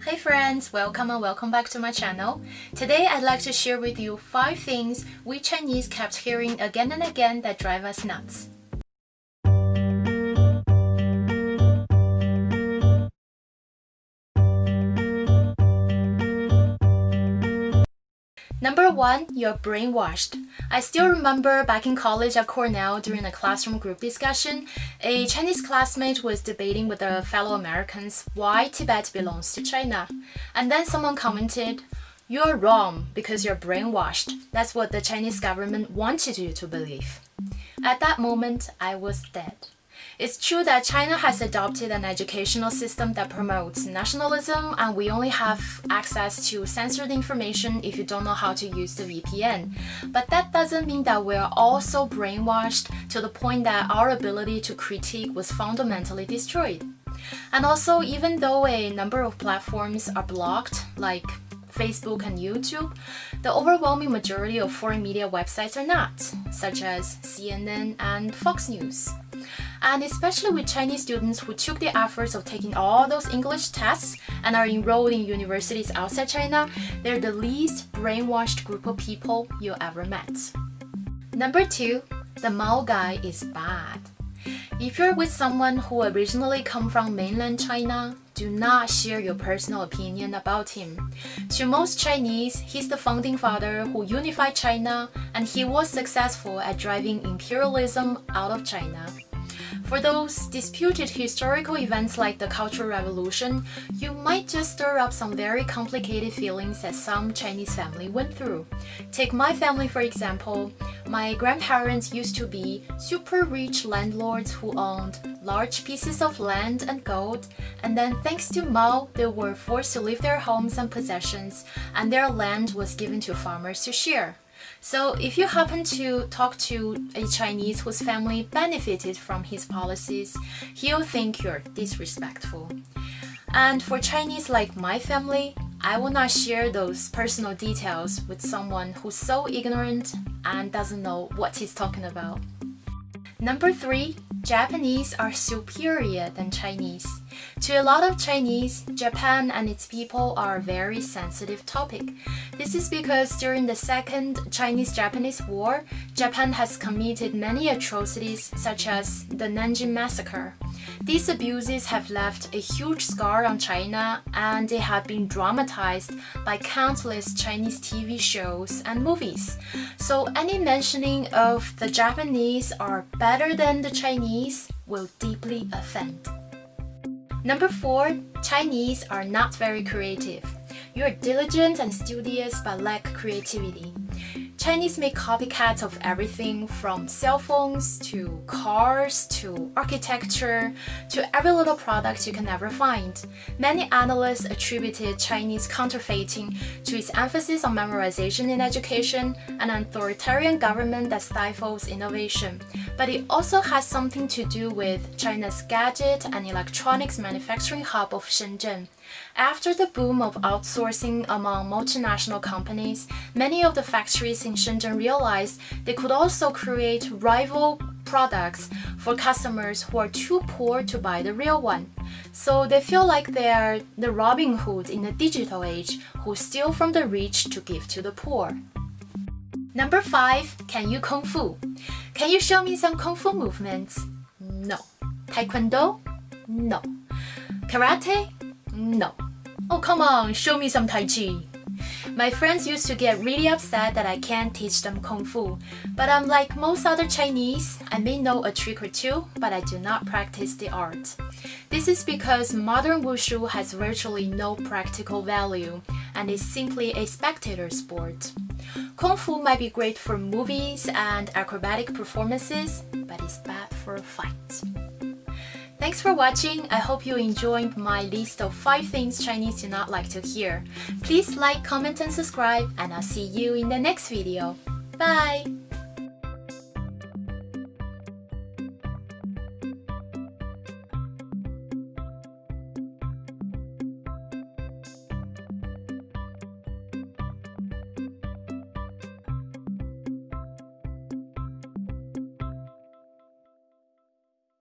Hey friends, welcome and welcome back to my channel. Today I'd like to share with you 5 things we Chinese kept hearing again and again that drive us nuts. Number 1, you're brainwashed. I still remember back in college at Cornell during a classroom group discussion, a Chinese classmate was debating with the fellow Americans why Tibet belongs to China. And then someone commented, "You're wrong because you're brainwashed. That's what the Chinese government wanted you to believe." At that moment, I was dead. It's true that China has adopted an educational system that promotes nationalism, and we only have access to censored information if you don't know how to use the VPN. But that doesn't mean that we're also brainwashed to the point that our ability to critique was fundamentally destroyed. And also, even though a number of platforms are blocked, like Facebook and YouTube, the overwhelming majority of foreign media websites are not, such as CNN and Fox News. And especially with Chinese students who took the efforts of taking all those English tests and are enrolled in universities outside China, they're the least brainwashed group of people you ever met. Number 2, the Mao guy is bad. If you're with someone who originally come from mainland China, do not share your personal opinion about him. To most Chinese, he's the founding father who unified China, and he was successful at driving imperialism out of China. For those disputed historical events like the Cultural Revolution, you might just stir up some very complicated feelings that some Chinese family went through. Take my family for example. My grandparents used to be super rich landlords who owned large pieces of land and gold, and then thanks to Mao, they were forced to leave their homes and possessions, and their land was given to farmers to share. So if you happen to talk to a Chinese whose family benefited from his policies, he'll think you're disrespectful. And for Chinese like my family, I will not share those personal details with someone who's so ignorant and doesn't know what he's talking about. Number 3, Japanese are superior than Chinese. To a lot of Chinese, Japan and its people are a very sensitive topic. This is because during the Second Chinese-Japanese War, Japan has committed many atrocities such as the Nanjing Massacre. These abuses have left a huge scar on China, and they have been dramatized by countless Chinese TV shows and movies. So any mentioning of the Japanese are better than the Chinese will deeply offend. Number 4, Chinese are not very creative. You're diligent and studious but lack creativity. Chinese make copycats of everything from cell phones to cars to architecture to every little product you can ever find. Many analysts attributed Chinese counterfeiting to its emphasis on memorization in education and an authoritarian government that stifles innovation. But it also has something to do with China's gadget and electronics manufacturing hub of Shenzhen. After the boom of outsourcing among multinational companies, many of the factories in Shenzhen realized they could also create rival products for customers who are too poor to buy the real one. So they feel like they're the Robin Hood in the digital age who steal from the rich to give to the poor. Number 5, can you Kung Fu? Can you show me some Kung Fu movements? No. Taekwondo? No. Karate? No. Oh, come on, show me some Tai Chi. My friends used to get really upset that I can't teach them Kung Fu, but unlike most other Chinese, I may know a trick or two, but I do not practice the art. This is because modern wushu has virtually no practical value and is simply a spectator sport. Kung Fu might be great for movies and acrobatic performances, but it's bad for a fight. Thanks for watching. I hope you enjoyed my list of 5 things Chinese do not like to hear. Please like, comment, and subscribe, and I'll see you in the next video. Bye!